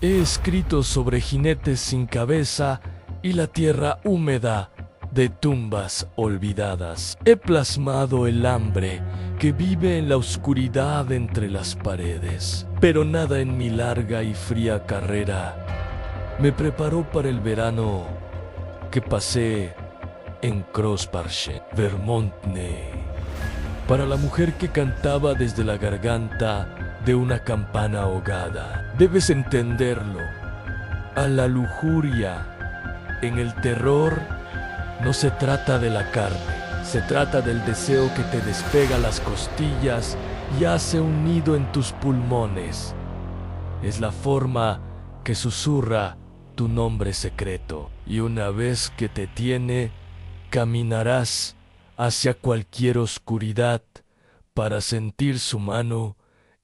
He escrito sobre jinetes sin cabeza y la tierra húmeda de tumbas olvidadas. He plasmado el hambre que vive en la oscuridad entre las paredes. Pero nada en mi larga y fría carrera me preparó para el verano que pasé en Crosparche, Vermont. Para la mujer que cantaba desde la garganta de una campana ahogada. Debes entenderlo. A la lujuria, en el terror, no se trata de la carne, se trata del deseo que te despega las costillas y hace un nido en tus pulmones. Es la forma que susurra tu nombre secreto, y una vez que te tiene, caminarás hacia cualquier oscuridad para sentir su mano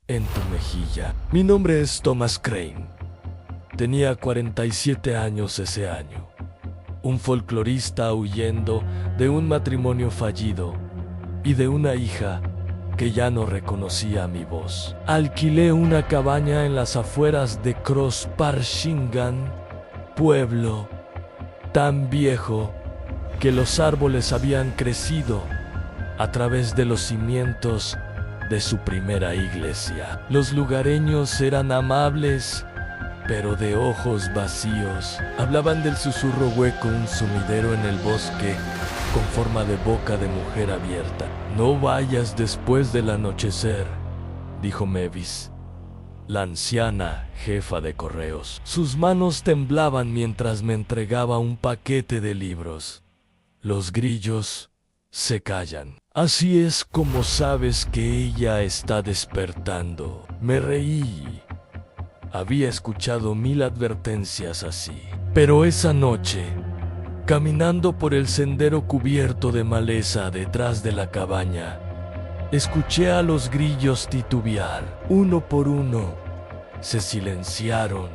en tu mejilla. Mi nombre es Thomas Crane. Tenía 47 años ese año. Un folclorista huyendo de un matrimonio fallido y de una hija que ya no reconocía mi voz. Alquilé una cabaña en las afueras de Crosparchingan, pueblo tan viejo que los árboles habían crecido a través de los cimientos de su primera iglesia. Los lugareños eran amables, pero de ojos vacíos. Hablaban del susurro hueco, un sumidero en el bosque con forma de boca de mujer abierta. No vayas después del anochecer, dijo Mavis, la anciana jefa de correos. Sus manos temblaban mientras me entregaba un paquete de libros. Los grillos se callan. Así es como sabes que ella está despertando. Me reí. Había escuchado 1000 advertencias así. Pero esa noche, caminando por el sendero cubierto de maleza detrás de la cabaña, escuché a los grillos titubear. Uno por uno, se silenciaron,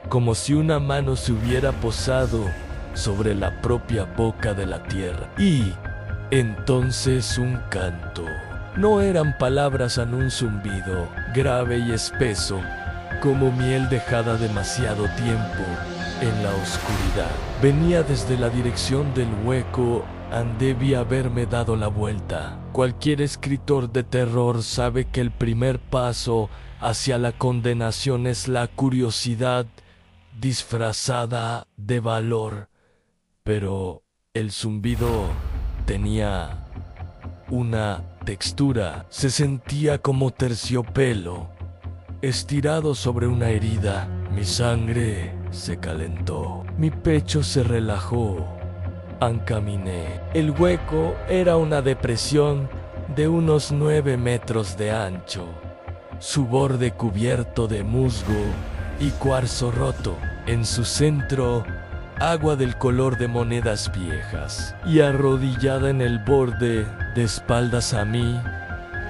como si una mano se hubiera posado sobre la propia boca de la tierra. Y entonces un canto. No eran palabras en un zumbido, grave y espeso, como miel dejada demasiado tiempo en la oscuridad. Venía desde la dirección del hueco debí haberme dado la vuelta. Cualquier escritor de terror sabe que el primer paso hacia la condenación es la curiosidad disfrazada de valor. Pero el zumbido tenía una textura. Se sentía como terciopelo estirado sobre una herida. Mi sangre se calentó. Mi pecho se relajó. Encaminé. El hueco era una depresión de unos 9 metros de ancho, su borde cubierto de musgo y cuarzo roto. En su centro, agua del color de monedas viejas. Y arrodillada en el borde, de espaldas a mí,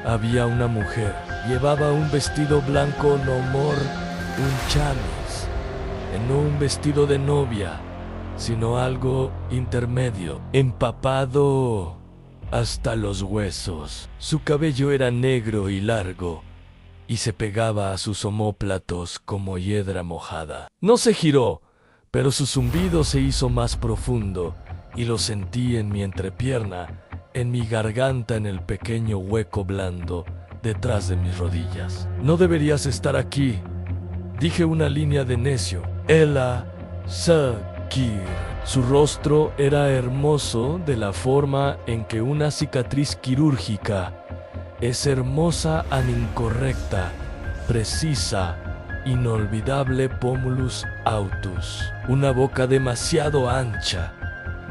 había una mujer. Llevaba un vestido blanco nomor, un chamis, no un vestido de novia, sino algo intermedio, empapado hasta los huesos. Su cabello era negro y largo, y se pegaba a sus omóplatos como hiedra mojada. No se giró, pero su zumbido se hizo más profundo, y lo sentí en mi entrepierna, en mi garganta, en el pequeño hueco blando detrás de mis rodillas. No deberías estar aquí, dije una línea de necio. Ella Sakir. Su rostro era hermoso de la forma en que una cicatriz quirúrgica es hermosa an incorrecta, precisa, inolvidable pomulus autus. Una boca demasiado ancha,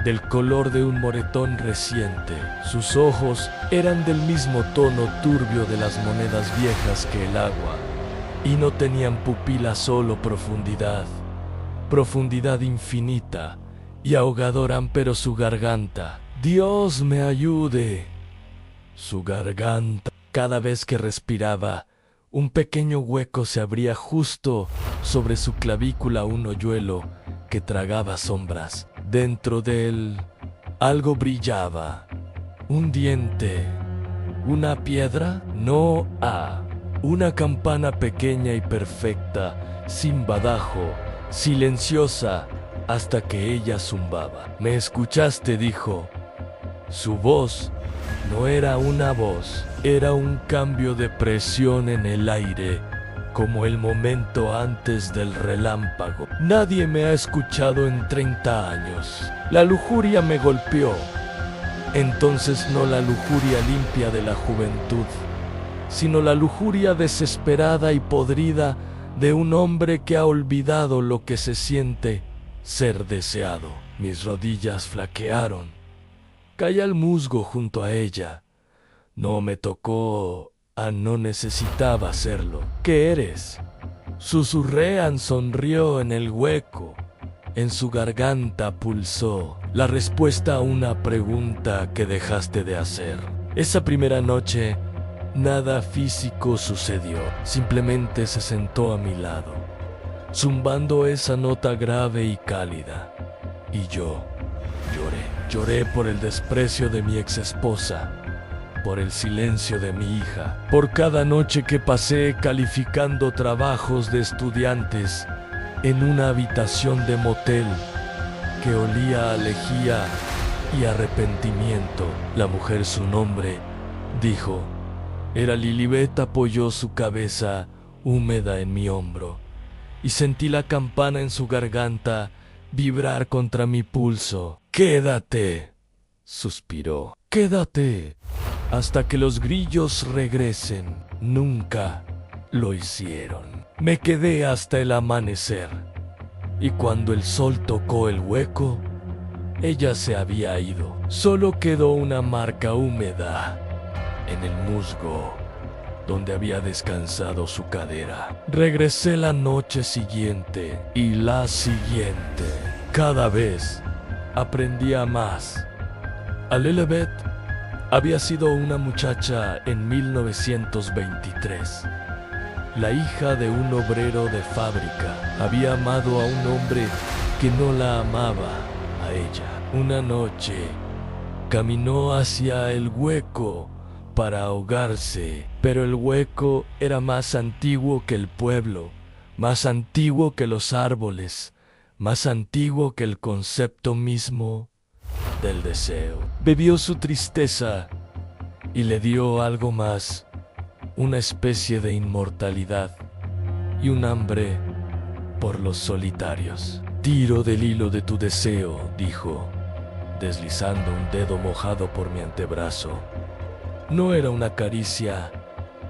del color de un moretón reciente. Sus ojos eran del mismo tono turbio de las monedas viejas que el agua, y no tenían pupila, solo profundidad. Profundidad infinita y ahogadora, pero su garganta. Dios me ayude. Su garganta. Cada vez que respiraba, un pequeño hueco se abría justo sobre su clavícula, un hoyuelo que tragaba sombras. Dentro de él, algo brillaba. Un diente. ¿Una piedra? No. Una campana pequeña y perfecta, sin badajo, silenciosa, hasta que ella zumbaba. ¿Me escuchaste?, dijo. Su voz no era una voz, era un cambio de presión en el aire, como el momento antes del relámpago. Nadie me ha escuchado en 30 años. La lujuria me golpeó. Entonces no la lujuria limpia de la juventud, sino la lujuria desesperada y podrida de un hombre que ha olvidado lo que se siente ser deseado. Mis rodillas flaquearon. Caí al musgo junto a ella. No me tocó, no necesitaba hacerlo. ¿Qué eres?, susurré. Sonrió en el hueco. En su garganta pulsó la respuesta a una pregunta que dejaste de hacer. Esa primera noche, nada físico sucedió. Simplemente se sentó a mi lado, zumbando esa nota grave y cálida. Y yo lloré. Lloré por el desprecio de mi exesposa, por el silencio de mi hija, por cada noche que pasé calificando trabajos de estudiantes en una habitación de motel que olía a lejía y arrepentimiento. La mujer, su nombre, dijo, era Lilibet. Apoyó su cabeza húmeda en mi hombro y sentí la campana en su garganta vibrar contra mi pulso. «Quédate», suspiró. «Quédate hasta que los grillos regresen». Nunca lo hicieron. Me quedé hasta el amanecer, y cuando el sol tocó el hueco, ella se había ido. Solo quedó una marca húmeda en el musgo donde había descansado su cadera. Regresé la noche siguiente y la siguiente. Cada vez aprendía más. Lilibet había sido una muchacha en 1923. La hija de un obrero de fábrica. Había amado a un hombre que no la amaba a ella. Una noche caminó hacia el hueco para ahogarse, pero el hueco era más antiguo que el pueblo, más antiguo que los árboles, más antiguo que el concepto mismo del deseo. Bebió su tristeza y le dio algo más, una especie de inmortalidad y un hambre por los solitarios. «Tiro del hilo de tu deseo», dijo, deslizando un dedo mojado por mi antebrazo. No era una caricia,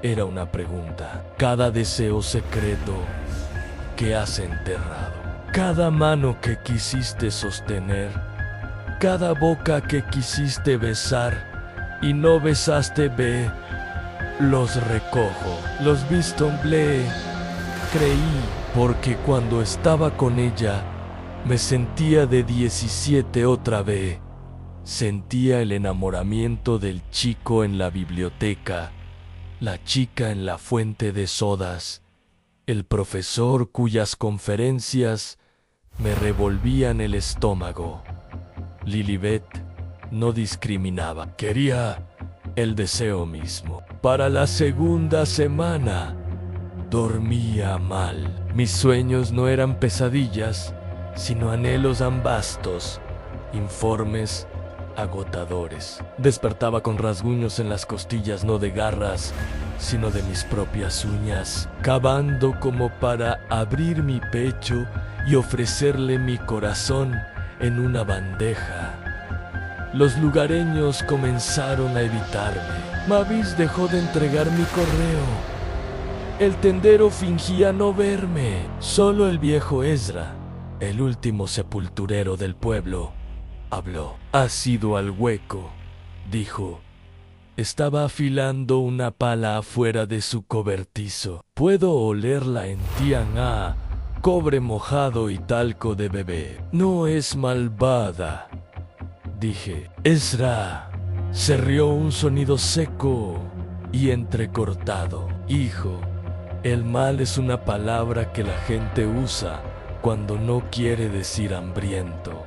era una pregunta. Cada deseo secreto que has enterrado, cada mano que quisiste sostener, cada boca que quisiste besar y no besaste, los recojo, los vistomblé. Creí, porque cuando estaba con ella me sentía de 17 otra vez. Sentía el enamoramiento del chico en la biblioteca, la chica en la fuente de sodas, el profesor cuyas conferencias me revolvían el estómago. Lilibet no discriminaba, quería el deseo mismo. Para la segunda semana dormía mal. Mis sueños no eran pesadillas, sino anhelos ambastos, informes agotadores. Despertaba con rasguños en las costillas, no de garras, sino de mis propias uñas, cavando como para abrir mi pecho y ofrecerle mi corazón en una bandeja. Los lugareños comenzaron a evitarme. Mavis dejó de entregar mi correo. El tendero fingía no verme. Solo el viejo Ezra, el último sepulturero del pueblo, habló. «Has ido al hueco», dijo. Estaba afilando una pala afuera de su cobertizo. «Puedo olerla en Tian'a, cobre mojado y talco de bebé. No es malvada», dije. Ezra se rió, un sonido seco y entrecortado. «Hijo, el mal es una palabra que la gente usa cuando no quiere decir hambriento.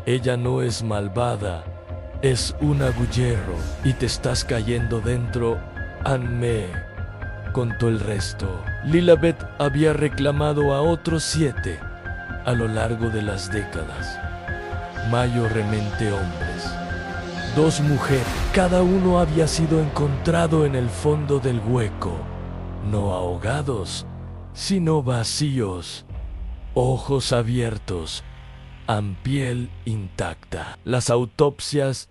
Ella no es malvada, es un agujero y te estás cayendo dentro. Anme, contó el resto. Lilibet había reclamado a otros 7 a lo largo de las décadas, mayormente hombres. 2 mujeres, cada uno había sido encontrado en el fondo del hueco, no ahogados, sino vacíos, ojos abiertos, piel intacta. Las autopsias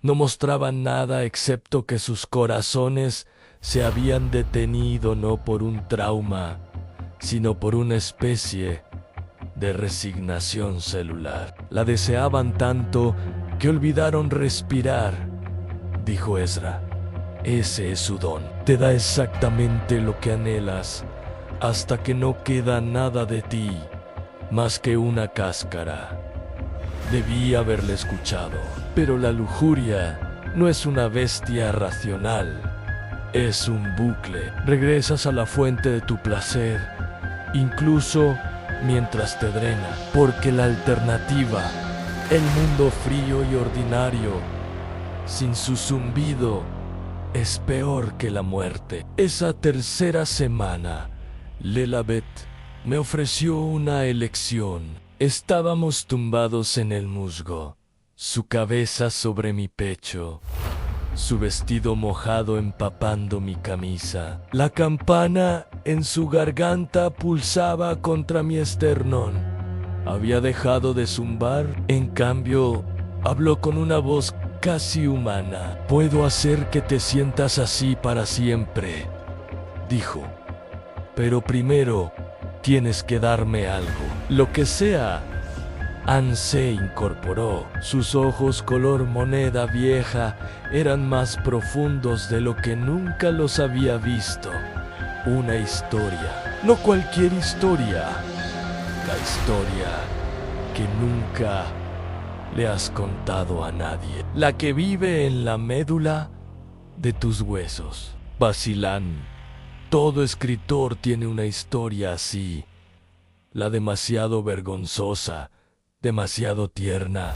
no mostraban nada excepto que sus corazones se habían detenido no por un trauma, sino por una especie de resignación celular. La deseaban tanto que olvidaron respirar, dijo Ezra. Ese es su don. Te da exactamente lo que anhelas hasta que no queda nada de ti más que una cáscara. Debí haberle escuchado, pero la lujuria no es una bestia racional, es un bucle. Regresas a la fuente de tu placer, incluso mientras te drena, porque la alternativa, el mundo frío y ordinario, sin su zumbido, es peor que la muerte. Esa tercera semana, Lilibet me ofreció una elección. Estábamos tumbados en el musgo, su cabeza sobre mi pecho, su vestido mojado empapando mi camisa. La campana en su garganta pulsaba contra mi esternón. Había dejado de zumbar, en cambio, habló con una voz casi humana. Puedo hacer que te sientas así para siempre, dijo. Pero primero tienes que darme algo. Lo que sea. Anne se incorporó. Sus ojos color moneda vieja eran más profundos de lo que nunca los había visto. Una historia. No cualquier historia. La historia que nunca le has contado a nadie. La que vive en la médula de tus huesos. Basilan. Todo escritor tiene una historia así. La demasiado vergonzosa, demasiado tierna,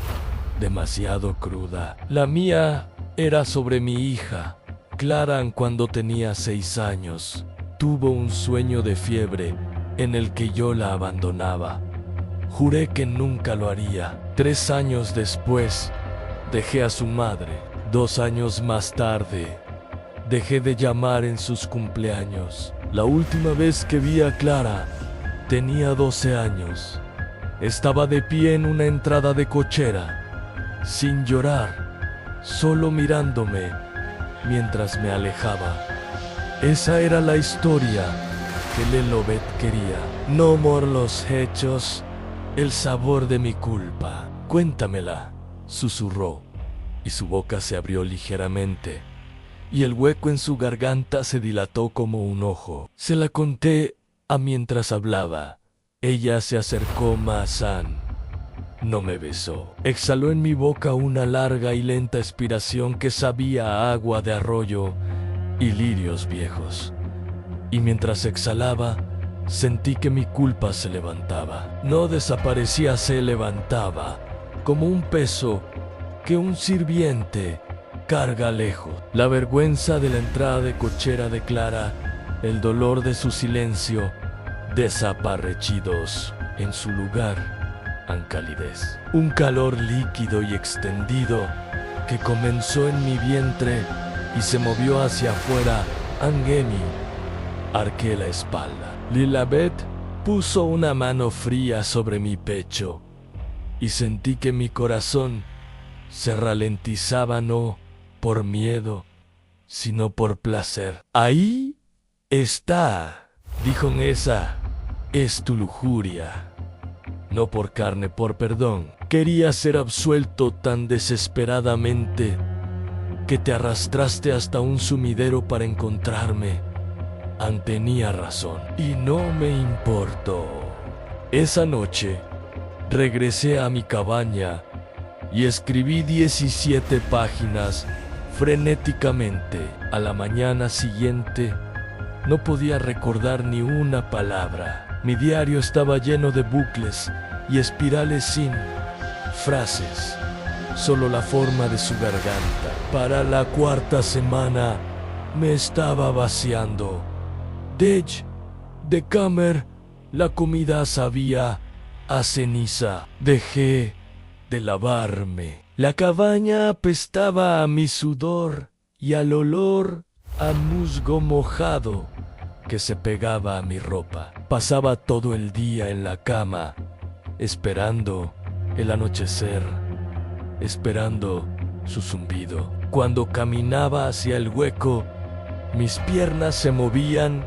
demasiado cruda. La mía era sobre mi hija. Clara, cuando tenía 6 años, tuvo un sueño de fiebre en el que yo la abandonaba. Juré que nunca lo haría. 3 años después, dejé a su madre. 2 años más tarde, dejé de llamar en sus cumpleaños. La última vez que vi a Clara, tenía 12 años. Estaba de pie en una entrada de cochera, sin llorar, solo mirándome mientras me alejaba. Esa era la historia que Lilibet quería. No por los hechos, el sabor de mi culpa. Cuéntamela, susurró, y su boca se abrió ligeramente, y el hueco en su garganta se dilató como un ojo. Se la conté mientras hablaba. Ella se acercó más a Anne. No me besó. Exhaló en mi boca una larga y lenta expiración que sabía a agua de arroyo y lirios viejos. Y mientras exhalaba, sentí que mi culpa se levantaba. No desaparecía, se levantaba, como un peso que un sirviente carga lejos. La vergüenza de la entrada de cochera de Clara, el dolor de su silencio, desaparecidos. En su lugar, calidez. Un calor líquido y extendido que comenzó en mi vientre y se movió hacia afuera. Angemi. Arqué la espalda. Lilibet puso una mano fría sobre mi pecho y sentí que mi corazón se ralentizaba, no por miedo, sino por placer. Ahí está, dijo. Esa es tu lujuria. No por carne, por perdón. Quería ser absuelto tan desesperadamente que te arrastraste hasta un sumidero para encontrarme. Anne tenía razón y no me importó. Esa noche regresé a mi cabaña y escribí 17 páginas frenéticamente. A la mañana siguiente no podía recordar ni una palabra. Mi diario estaba lleno de bucles y espirales sin frases, solo la forma de su garganta. Para la 4ª semana me estaba vaciando Dej, de Camer, la comida sabía a ceniza. Dejé de lavarme. La cabaña apestaba a mi sudor y al olor a musgo mojado que se pegaba a mi ropa. Pasaba todo el día en la cama, esperando el anochecer, esperando su zumbido. Cuando caminaba hacia el hueco, mis piernas se movían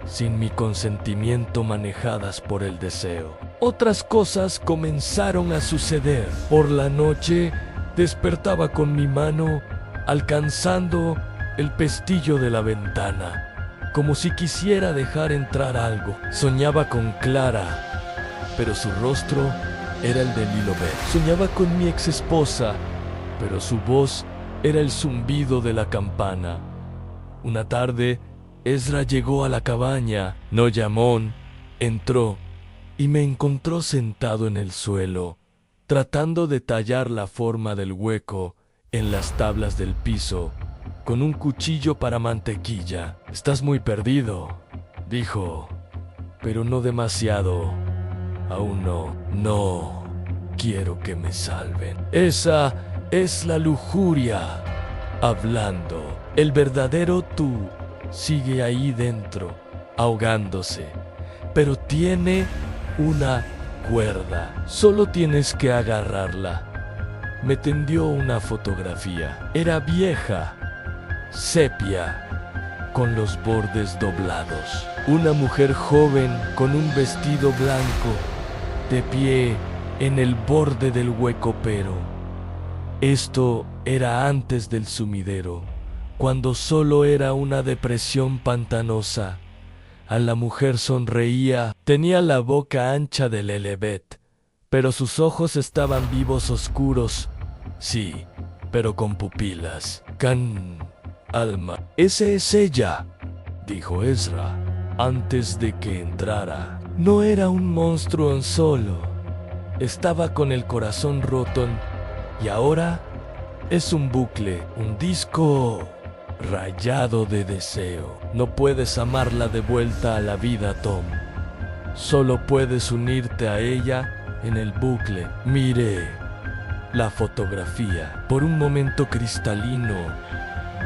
sin mi consentimiento, manejadas por el deseo. Otras cosas comenzaron a suceder. Por la noche despertaba con mi mano alcanzando el pestillo de la ventana, como si quisiera dejar entrar algo. Soñaba con Clara, pero su rostro era el de Lilibet. Soñaba con mi ex esposa, pero su voz era el zumbido de la campana. Una tarde, Ezra llegó a la cabaña. Noyamón entró y me encontró sentado en el suelo, tratando de tallar la forma del hueco en las tablas del piso con un cuchillo para mantequilla. «Estás muy perdido», dijo, «pero no demasiado. Aún no. No quiero que me salven». Esa es la lujuria hablando. El verdadero tú sigue ahí dentro, ahogándose, pero tiene una cuerda. Solo tienes que agarrarla. Me tendió una fotografía. Era vieja, sepia, con los bordes doblados. Una mujer joven con un vestido blanco, de pie en el borde del hueco, pero esto era antes del sumidero, cuando solo era una depresión pantanosa. A la mujer sonreía, tenía la boca ancha de Lilibet, pero sus ojos estaban vivos, oscuros, sí, pero con pupilas. Alma. «Ese es ella», dijo Ezra, antes de que entrara. No era un monstruo solo, estaba con el corazón roto, y ahora es un bucle, un disco rayado de deseo. No puedes amarla de vuelta a la vida, Tom. Solo puedes unirte a ella en el bucle. Miré la fotografía. Por un momento cristalino,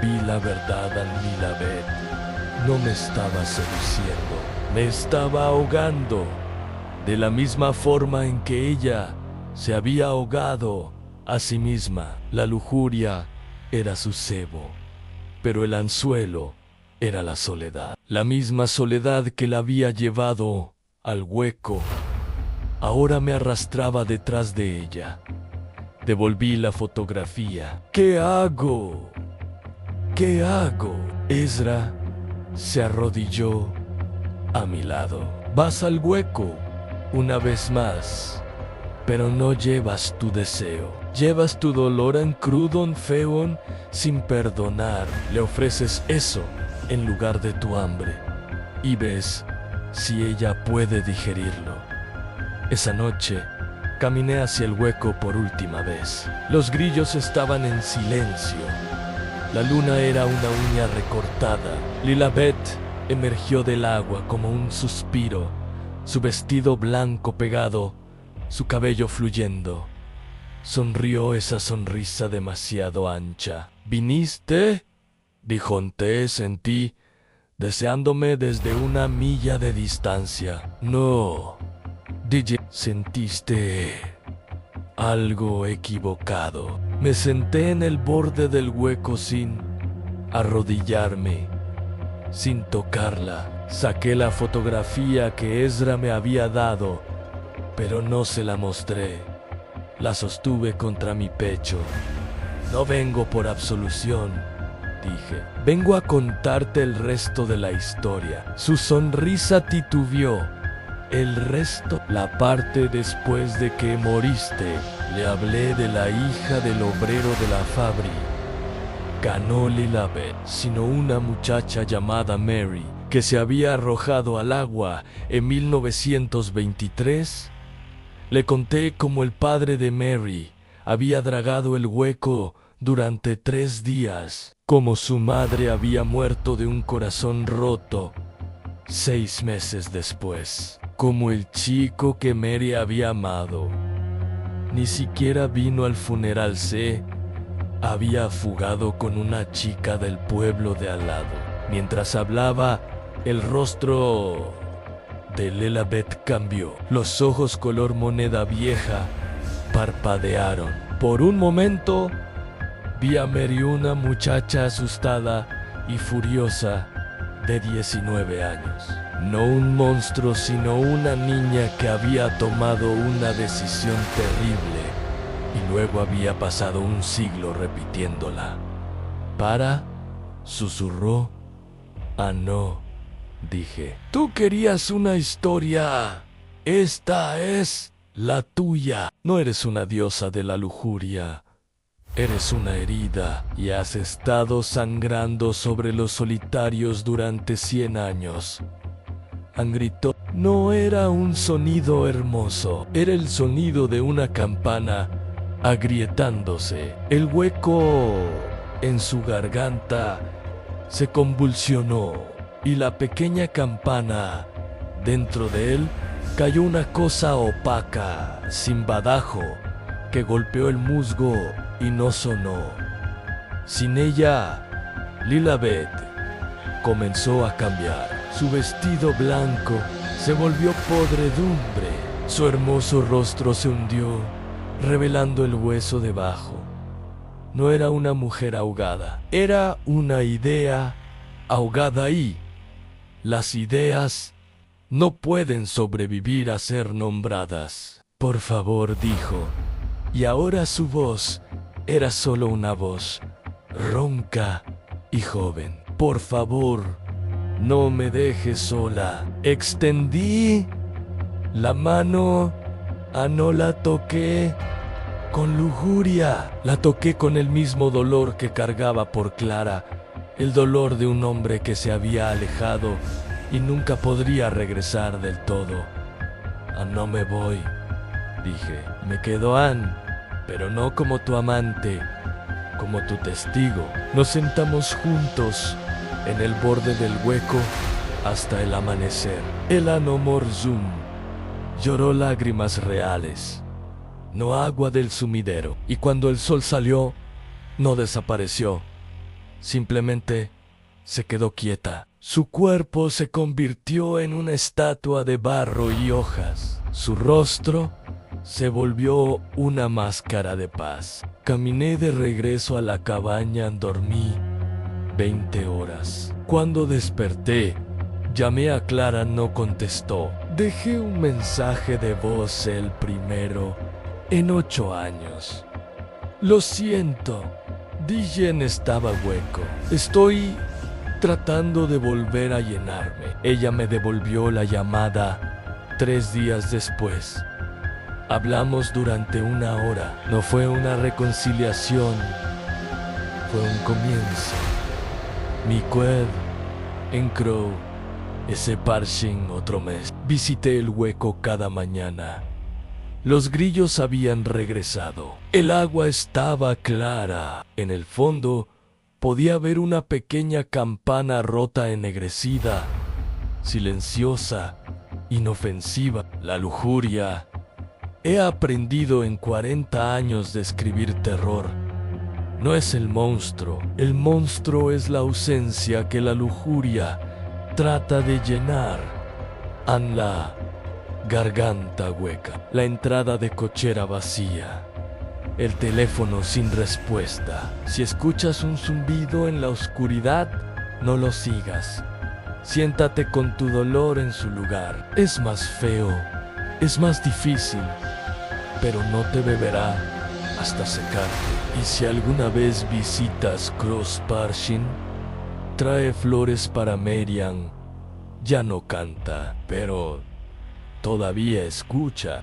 vi la verdad en Lilibet. No me estaba seduciendo, me estaba ahogando, de la misma forma en que ella se había ahogado a sí misma. La lujuria era su cebo, pero el anzuelo era la soledad. La misma soledad que la había llevado al hueco, ahora me arrastraba detrás de ella. Devolví la fotografía. ¿Qué hago? ¿Qué hago? Ezra se arrodilló a mi lado. Vas al hueco una vez más, pero no llevas tu deseo. Llevas tu dolor en crudo, feo, sin perdonar. Le ofreces eso en lugar de tu hambre y ves si ella puede digerirlo. Esa noche caminé hacia el hueco por última vez. Los grillos estaban en silencio. La luna era una uña recortada. Lilibet emergió del agua como un suspiro, su vestido blanco pegado, su cabello fluyendo. Sonrió esa sonrisa demasiado ancha. «¿Viniste?», dijo. «Te sentí deseándome desde una milla de distancia». «No», dije. «Sentiste algo equivocado». Me senté en el borde del hueco sin arrodillarme, sin tocarla. Saqué la fotografía que Ezra me había dado, pero no se la mostré. La sostuve contra mi pecho. «No vengo por absolución», dije. «Vengo a contarte el resto de la historia». Su sonrisa titubeó. «El resto, la parte después de que moriste». Le hablé de la hija del obrero de la fábrica, no Lilibet, sino una muchacha llamada Mary, que se había arrojado al agua en 1923. Le conté cómo el padre de Mary había dragado el hueco durante 3 días, cómo su madre había muerto de un corazón roto 6 meses después, como el chico que Mary había amado. Ni siquiera vino al funeral. Se había fugado con una chica del pueblo de al lado. Mientras hablaba, el rostro de Lilibet cambió. Los ojos color moneda vieja parpadearon. Por un momento, vi a Mary, una muchacha asustada y furiosa de 19 años. No un monstruo, sino una niña que había tomado una decisión terrible y luego había pasado un siglo repitiéndola. Susurró. Ah, no, dije. Tú querías una historia. Esta es la tuya. No eres una diosa de la lujuria. Eres una herida y has estado sangrando sobre los solitarios durante 100 años. Ann gritó. No era un sonido hermoso, era el sonido de una campana agrietándose. El hueco en su garganta se convulsionó y la pequeña campana dentro de él cayó una cosa opaca, sin badajo, que golpeó el musgo y no sonó. Sin ella, Lilibet comenzó a cambiar. Su vestido blanco se volvió podredumbre. Su hermoso rostro se hundió, revelando el hueso debajo. No era una mujer ahogada, era una idea ahogada y las ideas no pueden sobrevivir a ser nombradas. Por favor, dijo, y ahora su voz era solo una voz, ronca y joven. Por favor, no me dejes sola. Extendí la mano. No la toqué con lujuria. La toqué con el mismo dolor que cargaba por Clara, el dolor de un hombre que se había alejado y nunca podría regresar del todo. No me voy, dije. Me quedo, Ann, pero no como tu amante, como tu testigo. Nos sentamos juntos en el borde del hueco hasta el amanecer. El Anomorzum lloró lágrimas reales, no agua del sumidero. Y cuando el sol salió, no desapareció, simplemente se quedó quieta. Su cuerpo se convirtió en una estatua de barro y hojas. Su rostro se volvió una máscara de paz. Caminé de regreso a la cabaña. Dormí 20 horas. Cuando desperté, llamé a Clara. No contestó. Dejé un mensaje de voz, el primero en 8 años. Lo siento, Dijen estaba hueco. Estoy tratando de volver a llenarme. Ella me devolvió la llamada 3 días después. Hablamos durante 1 hora. No fue una reconciliación, fue un comienzo. Mi qued en Crow ese parshin otro mes. Visité el hueco cada mañana. Los grillos habían regresado. El agua estaba clara. En el fondo podía ver una pequeña campana rota, ennegrecida, silenciosa, inofensiva. La lujuria. He aprendido en 40 años de escribir terror. No es el monstruo es la ausencia que la lujuria trata de llenar. En la garganta hueca, la entrada de cochera vacía, el teléfono sin respuesta. Si escuchas un zumbido en la oscuridad, no lo sigas. Siéntate con tu dolor en su lugar. Es más feo, es más difícil, pero no te beberá hasta secarte. Y si alguna vez visitas Cross Parshin, trae flores para Merian. Ya no canta, pero todavía escucha.